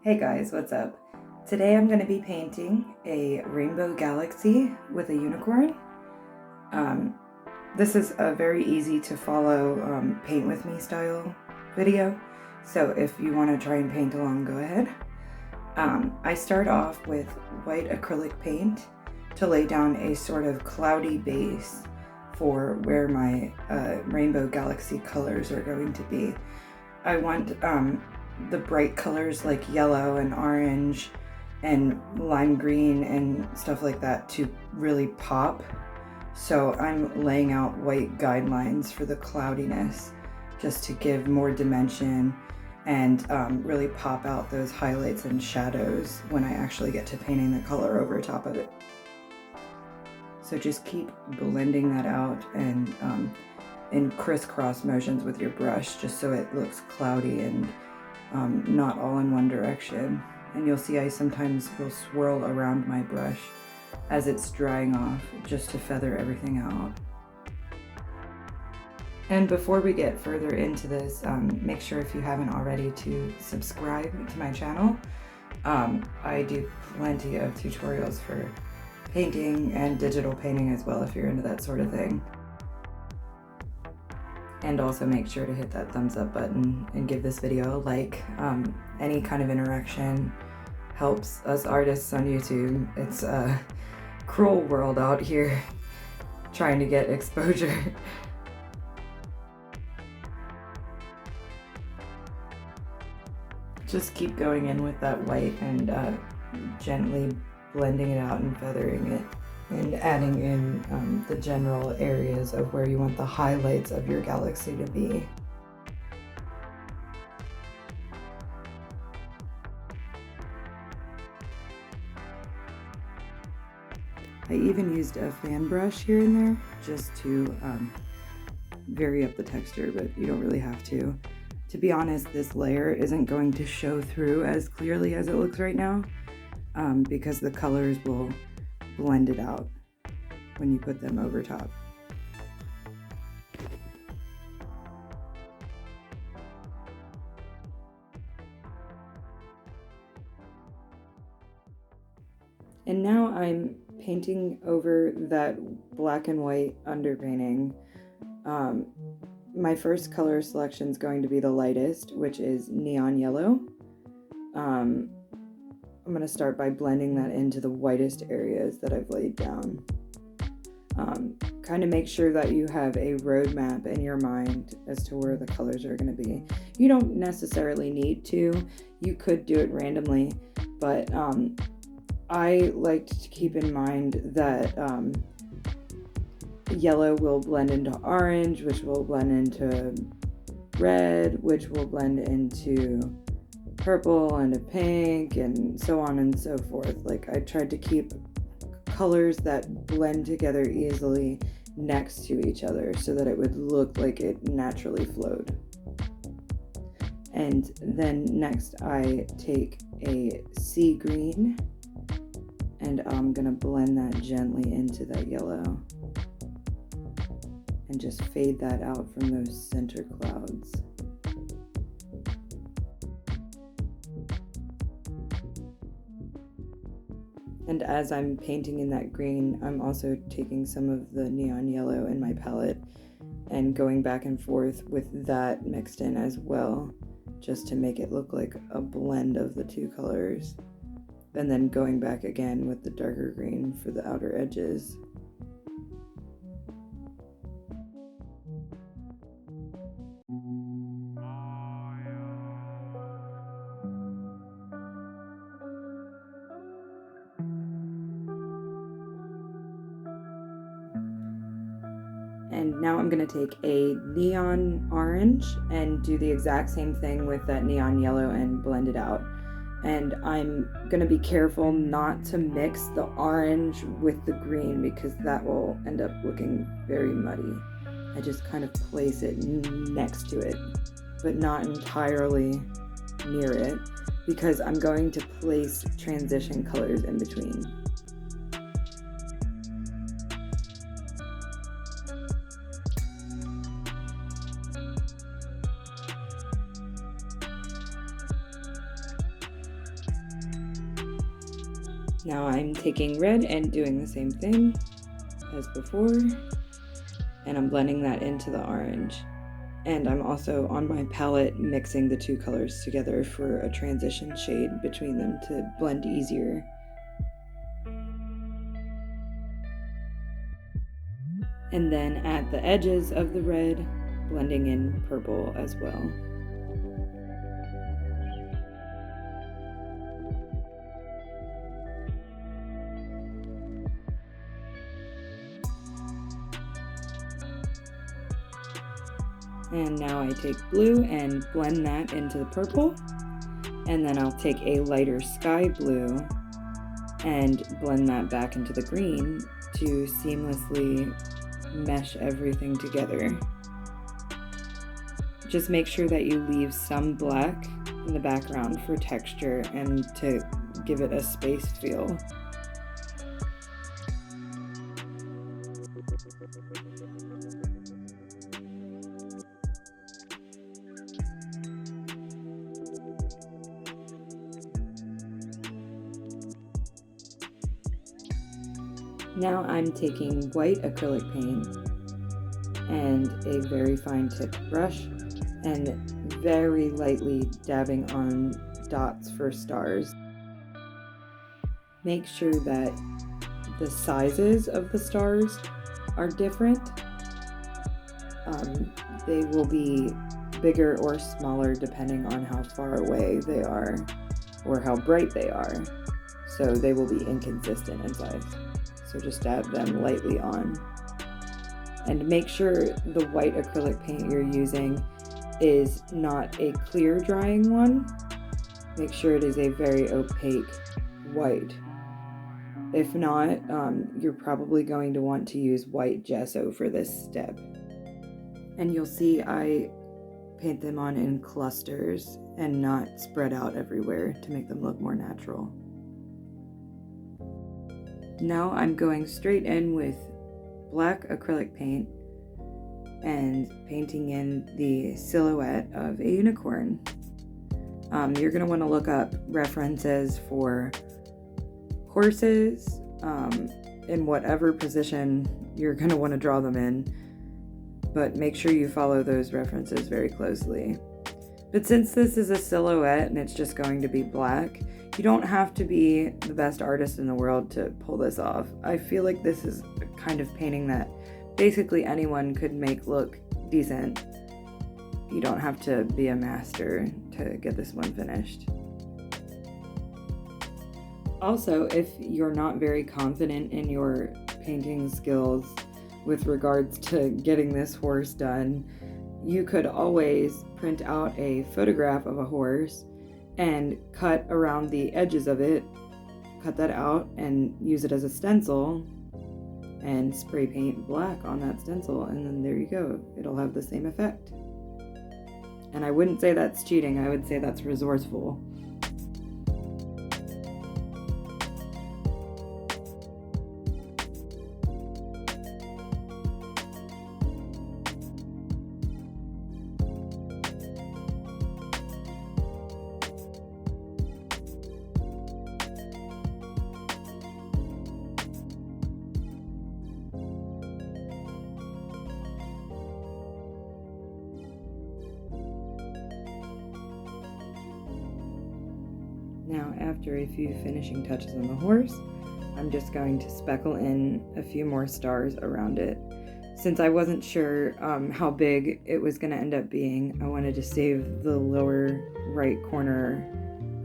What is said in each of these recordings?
Hey guys, what's up? Today I'm going to be painting a rainbow galaxy with a unicorn. This is a very easy to follow paint with me style video, so if you want to try and paint along, go ahead. I start off with white acrylic paint to lay down a sort of cloudy base for where my rainbow galaxy colors are going to be. I want the bright colors like yellow and orange and lime green and stuff like that to really pop. So I'm laying out white guidelines for the cloudiness just to give more dimension and really pop out those highlights and shadows when I actually get to painting the color over top of it. So just keep blending that out and in crisscross motions with your brush just so it looks cloudy and not all in one direction. And you'll see I sometimes will swirl around my brush as it's drying off just to feather everything out. And before we get further into this, make sure if you haven't already to subscribe to my channel. I do plenty of tutorials for painting and digital painting as well if you're into that sort of thing. And also make sure to hit that thumbs up button and give this video a like. Any kind of interaction helps us artists on YouTube. It's a cruel world out here trying to get exposure. Just keep going in with that white and gently blending it out and feathering it, and adding in the general areas of where you want the highlights of your galaxy to be. I even used a fan brush here and there just to vary up the texture, but you don't really have to. To be honest, this layer isn't going to show through as clearly as it looks right now because the colors will blend it out when you put them over top. And now I'm painting over that black and white underpainting. My first color selection is going to be the lightest, which is neon yellow. I'm going to start by blending that into the whitest areas that I've laid down. Kind of make sure that you have a roadmap in your mind as to where the colors are going to be. You don't necessarily need to. You could do it randomly, but I like to keep in mind that yellow will blend into orange, which will blend into red, which will blend into purple and a pink, and so on and so forth. Like, I tried to keep colors that blend together easily next to each other so that it would look like it naturally flowed. And then next I take a sea green and I'm gonna blend that gently into that yellow and just fade that out from those center clouds. And as I'm painting in that green, I'm also taking some of the neon yellow in my palette and going back and forth with that mixed in as well, just to make it look like a blend of the two colors. And then going back again with the darker green for the outer edges. And now I'm going to take a neon orange and do the exact same thing with that neon yellow and blend it out. And I'm going to be careful not to mix the orange with the green because that will end up looking very muddy. I just kind of place it next to it, but not entirely near it, because I'm going to place transition colors in between. Now I'm taking red and doing the same thing as before, and I'm blending that into the orange. And I'm also on my palette mixing the two colors together for a transition shade between them to blend easier. And then at the edges of the red, blending in purple as well. And now I take blue and blend that into the purple. And then I'll take a lighter sky blue and blend that back into the green to seamlessly mesh everything together. Just make sure that you leave some black in the background for texture and to give it a space feel. Now I'm taking white acrylic paint and a very fine tipped brush and very lightly dabbing on dots for stars. Make sure that the sizes of the stars are different. They will be bigger or smaller depending on how far away they are or how bright they are. So they will be inconsistent in size. So just dab them lightly on. And make sure the white acrylic paint you're using is not a clear drying one. Make sure it is a very opaque white. If not, you're probably going to want to use white gesso for this step. And you'll see I paint them on in clusters and not spread out everywhere to make them look more natural. Now I'm going straight in with black acrylic paint and painting in the silhouette of a unicorn. You're going to want to look up references for horses in whatever position you're going to want to draw them in, but make sure you follow those references very closely. But since this is a silhouette and it's just going to be black, you don't have to be the best artist in the world to pull this off. I feel like this is a kind of painting that basically anyone could make look decent. You don't have to be a master to get this one finished. Also, if you're not very confident in your painting skills with regards to getting this horse done, you could always print out a photograph of a horse and cut around the edges of it, cut that out and use it as a stencil and spray paint black on that stencil, and then there you go. It'll have the same effect. And I wouldn't say that's cheating, I would say that's resourceful. Now, after a few finishing touches on the horse, I'm just going to speckle in a few more stars around it. Since I wasn't sure how big it was going to end up being, I wanted to save the lower right corner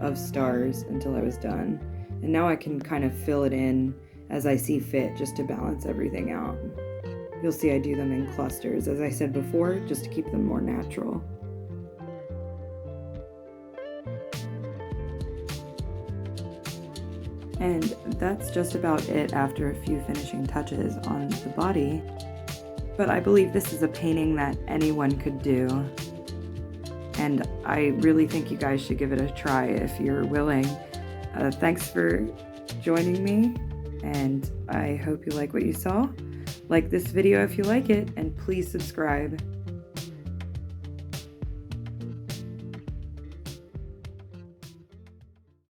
of stars until I was done. And now I can kind of fill it in as I see fit, just to balance everything out. You'll see I do them in clusters, as I said before, just to keep them more natural. And that's just about it after a few finishing touches on the body. But I believe this is a painting that anyone could do. And I really think you guys should give it a try if you're willing. Thanks for joining me, and I hope you like what you saw. Like this video if you like it, and please subscribe.